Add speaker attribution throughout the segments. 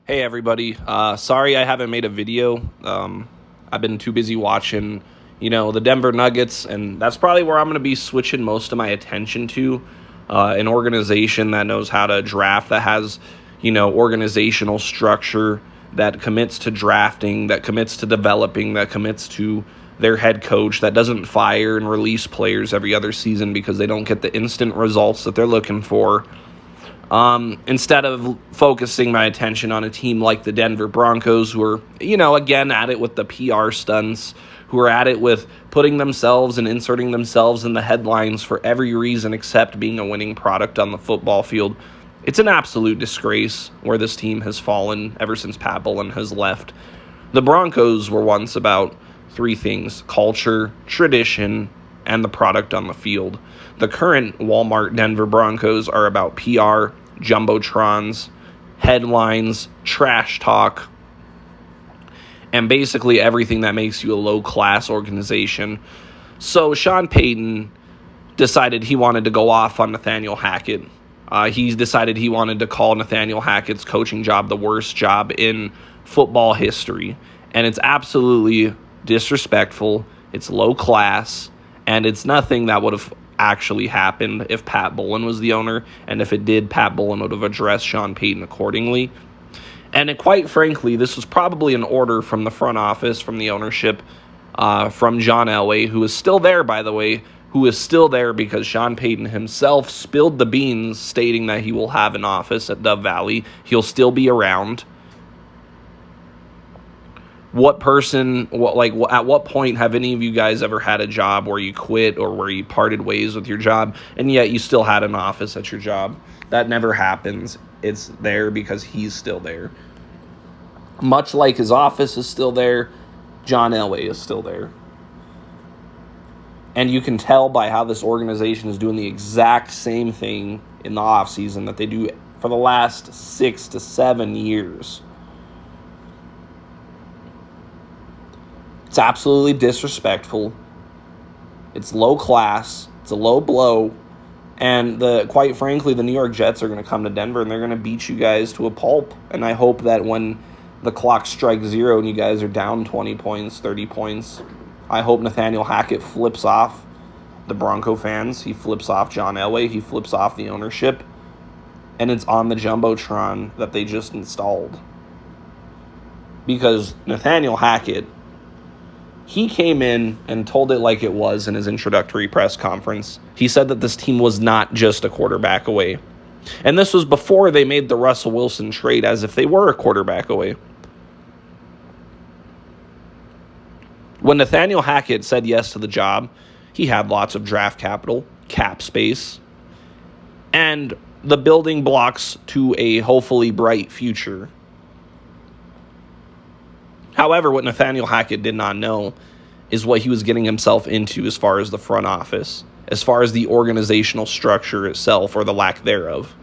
Speaker 1: Hey everybody, sorry I haven't made a video. I've been too busy watching, the Denver Nuggets, and that's probably where I'm going to be switching most of my attention to. An organization that knows how to draft, that has, organizational structure, that commits to drafting, that commits to developing, that commits to their head coach, that doesn't fire and release players every other season because they don't get the instant results that they're looking for. Instead of focusing my attention on a team like the Denver Broncos, who are, again, at it with the PR stunts, who are at it with putting themselves and inserting themselves in the headlines for every reason except being a winning product on the football field. It's an absolute disgrace where this team has fallen ever since Pat Bowlen has left. The Broncos were once about three things: culture, tradition, and the product on the field. The current Walmart Denver Broncos are about PR, jumbotrons, headlines, trash talk, and basically everything that makes you a low-class organization. So Sean Payton decided he wanted to go off on Nathaniel Hackett. He decided he wanted to call Nathaniel Hackett's coaching job the worst job in football history. And it's absolutely disrespectful, it's low class, and it's nothing that would have actually happened if Pat Bowlen was the owner, and if it did, Pat Bowlen would have addressed Sean Payton accordingly. And quite frankly, this was probably an order from the front office, from the ownership, from John Elway, who is still there, by the way, who is still there because Sean Payton himself spilled the beans stating that he will have an office at Dove Valley. He'll still be around. At what point have any of you guys ever had a job where you quit or where you parted ways with your job and yet you still had an office at your job? That never happens. It's there because he's still there. Much like his office is still there, John Elway is still there. And you can tell by how this organization is doing the exact same thing in the offseason that they do for the last 6 to 7 years. It's absolutely disrespectful. It's low class. It's a low blow. And quite frankly, the New York Jets are going to come to Denver and they're going to beat you guys to a pulp. And I hope that when the clock strikes zero and you guys are down 20 points, 30 points, I hope Nathaniel Hackett flips off the Bronco fans. He flips off John Elway. He flips off the ownership. And it's on the Jumbotron that they just installed. Because Nathaniel Hackett, he came in and told it like it was in his introductory press conference. He said that this team was not just a quarterback away. And this was before they made the Russell Wilson trade as if they were a quarterback away. When Nathaniel Hackett said yes to the job, he had lots of draft capital, cap space, and the building blocks to a hopefully bright future. However, what Nathaniel Hackett did not know is what he was getting himself into as far as the front office, as far as the organizational structure itself or the lack thereof.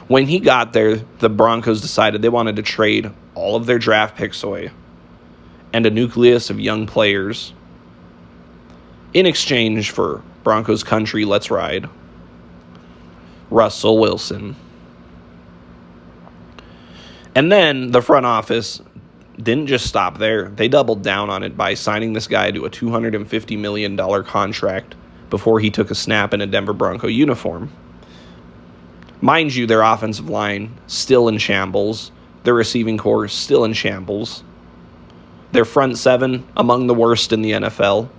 Speaker 1: When he got there, the Broncos decided they wanted to trade all of their draft picks away and a nucleus of young players in exchange for Broncos country, let's ride, Russell Wilson. And then the front office didn't just stop there. They doubled down on it by signing this guy to a $250 million contract before he took a snap in a Denver Bronco uniform. Mind you, their offensive line still in shambles. Their receiving core still in shambles. Their front seven, among the worst in the NFL.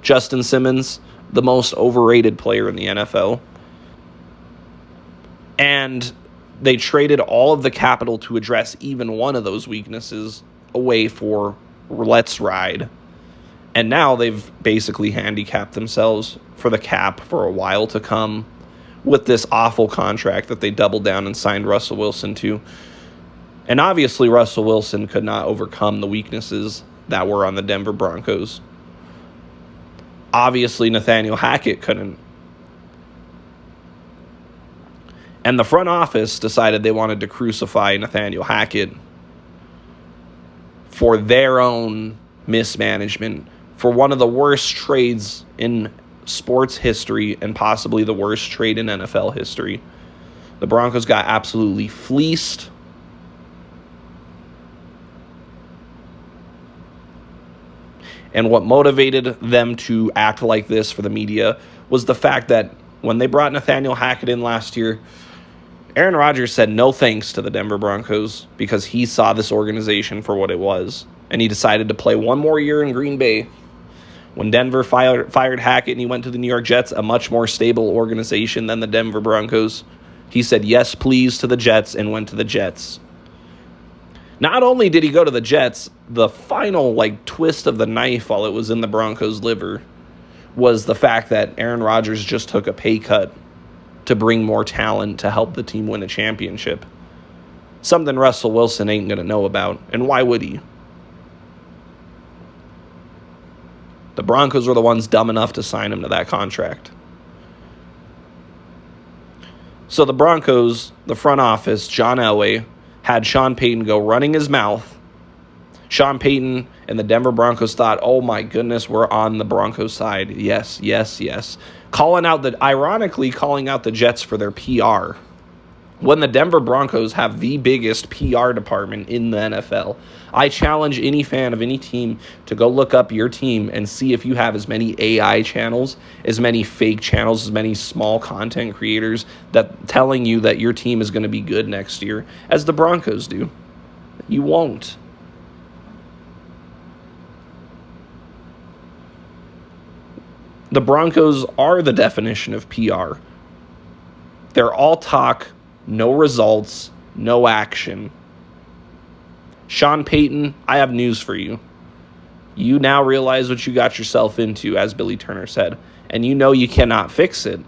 Speaker 1: Justin Simmons, the most overrated player in the NFL. And they traded all of the capital to address even one of those weaknesses away for let's ride. And now they've basically handicapped themselves for the cap for a while to come with this awful contract that they doubled down and signed Russell Wilson to. And obviously Russell Wilson could not overcome the weaknesses that were on the Denver Broncos. Obviously Nathaniel Hackett couldn't. And the front office decided they wanted to crucify Nathaniel Hackett for their own mismanagement, for one of the worst trades in sports history and possibly the worst trade in NFL history. The Broncos got absolutely fleeced. And what motivated them to act like this for the media was the fact that when they brought Nathaniel Hackett in last year, Aaron Rodgers said no thanks to the Denver Broncos because he saw this organization for what it was. And he decided to play one more year in Green Bay. When Denver fired Hackett and he went to the New York Jets, a much more stable organization than the Denver Broncos, he said yes, please, to the Jets and went to the Jets. Not only did he go to the Jets, the final twist of the knife while it was in the Broncos' liver was the fact that Aaron Rodgers just took a pay cut to bring more talent to help the team win a championship. Something Russell Wilson ain't going to know about, and why would he? The Broncos were the ones dumb enough to sign him to that contract. So the Broncos, the front office, John Elway, had Sean Payton go running his mouth. Sean Payton and the Denver Broncos thought, oh my goodness, we're on the Broncos side. Yes, yes, yes. Ironically calling out the Jets for their PR. When the Denver Broncos have the biggest PR department in the NFL, I challenge any fan of any team to go look up your team and see if you have as many AI channels, as many fake channels, as many small content creators that telling you that your team is going to be good next year as the Broncos do. You won't. The Broncos are the definition of PR. They're all talk, no results, no action. Sean Payton, I have news for you. You now realize what you got yourself into, as Billy Turner said, and you know you cannot fix it.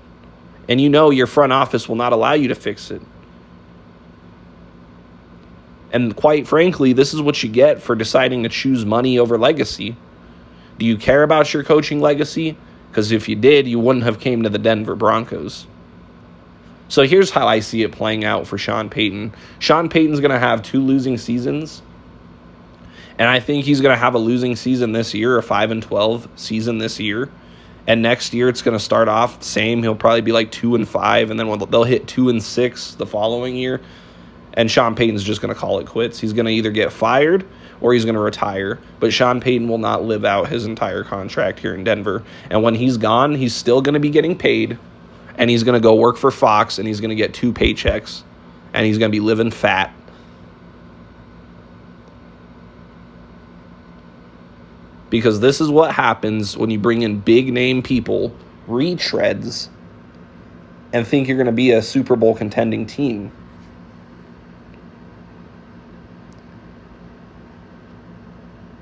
Speaker 1: And you know your front office will not allow you to fix it. And quite frankly, this is what you get for deciding to choose money over legacy. Do you care about your coaching legacy? Because if you did, you wouldn't have came to the Denver Broncos. So here's how I see it playing out for Sean Payton. Sean Payton's going to have 2 losing seasons. And I think he's going to have a losing season this year, a 5-12 season this year. And next year it's going to start off the same. He'll probably be 2-5, and then they'll hit 2-6 the following year. And Sean Payton's just going to call it quits. He's going to either get fired or he's going to retire. But Sean Payton will not live out his entire contract here in Denver. And when he's gone, he's still going to be getting paid. And he's going to go work for Fox, and he's going to get 2 paychecks. And he's going to be living fat. Because this is what happens when you bring in big-name people, retreads, and think you're going to be a Super Bowl contending team.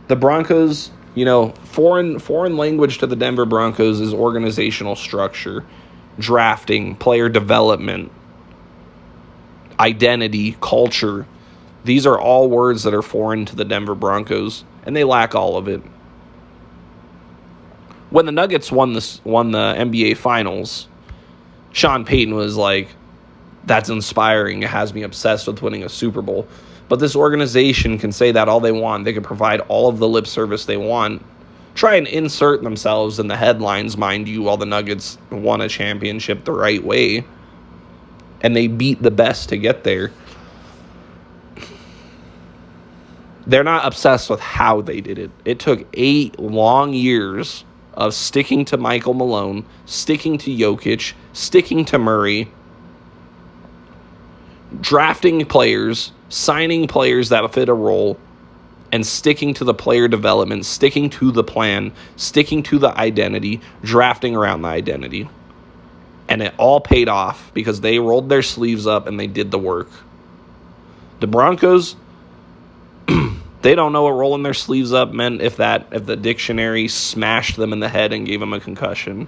Speaker 1: The Broncos, foreign language to the Denver Broncos is organizational structure, drafting, player development, identity, culture. These are all words that are foreign to the Denver Broncos, and they lack all of it. When the Nuggets won the NBA Finals, Sean Payton was like, that's inspiring. It has me obsessed with winning a Super Bowl. But this organization can say that all they want. They can provide all of the lip service they want. Try and insert themselves in the headlines, mind you, while the Nuggets won a championship the right way. And they beat the best to get there. They're not obsessed with how they did it. It took 8 long years of sticking to Michael Malone, sticking to Jokic, sticking to Murray, drafting players, signing players that fit a role, and sticking to the player development, sticking to the plan, sticking to the identity, drafting around the identity. And it all paid off because they rolled their sleeves up and they did the work. The Broncos, they don't know what rolling their sleeves up meant if the dictionary smashed them in the head and gave them a concussion.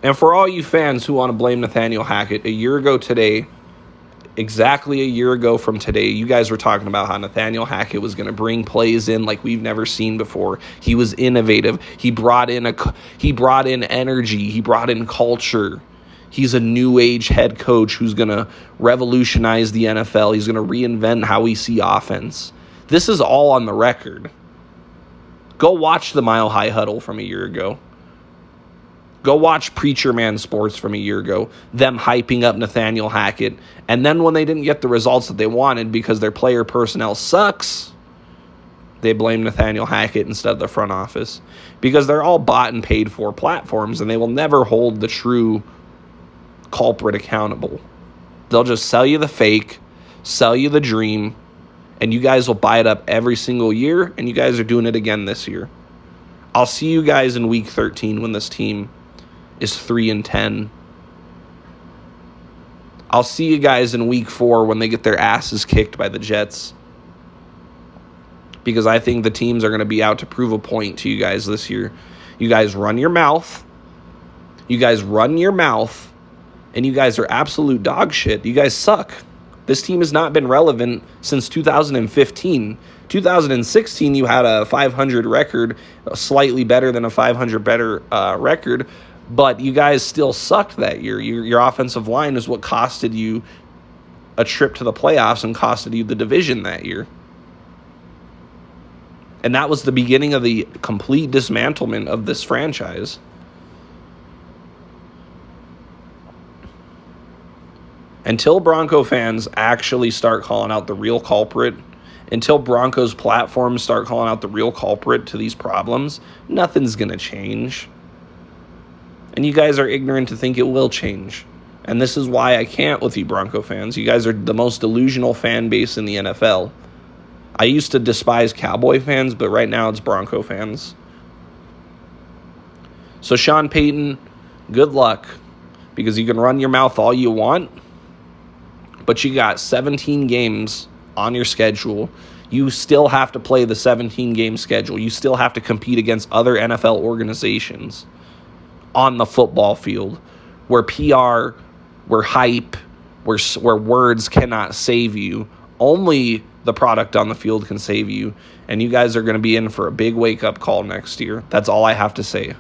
Speaker 1: And for all you fans who want to blame Nathaniel Hackett, exactly a year ago from today, you guys were talking about how Nathaniel Hackett was going to bring plays in like we've never seen before. He was innovative. He brought in energy. He brought in culture. He's a new age head coach who's going to revolutionize the NFL. He's going to reinvent how we see offense. This is all on the record. Go watch the Mile High Huddle from a year ago. Go watch Preacher Man Sports from a year ago, them hyping up Nathaniel Hackett. And then when they didn't get the results that they wanted because their player personnel sucks, they blame Nathaniel Hackett instead of the front office. Because they're all bought and paid for platforms, and they will never hold the true culprit accountable. They'll just sell you the fake, sell you the dream, and you guys will buy it up every single year, and you guys are doing it again this year. I'll see you guys in week 13 when this team is 3-10. I'll see you guys in week 4 when they get their asses kicked by the Jets. Because I think the teams are going to be out to prove a point to you guys this year. You guys run your mouth. You guys run your mouth. And you guys are absolute dog shit. You guys suck. This team has not been relevant since 2015. 2016, you had a 500 record, slightly better than a 500 better record. But you guys still sucked that year. Your offensive line is what costed you a trip to the playoffs and costed you the division that year. And that was the beginning of the complete dismantlement of this franchise. Until Bronco fans actually start calling out the real culprit, until Broncos platforms start calling out the real culprit to these problems, nothing's going to change. And you guys are ignorant to think it will change. And this is why I can't with you Bronco fans. You guys are the most delusional fan base in the NFL. I used to despise Cowboy fans, but right now it's Bronco fans. So Sean Payton, good luck. Because you can run your mouth all you want, but you got 17 games on your schedule. You still have to play the 17-game schedule. You still have to compete against other NFL organizations on the football field where PR, where hype, where words cannot save you. Only the product on the field can save you. And you guys are going to be in for a big wake-up call next year. That's all I have to say.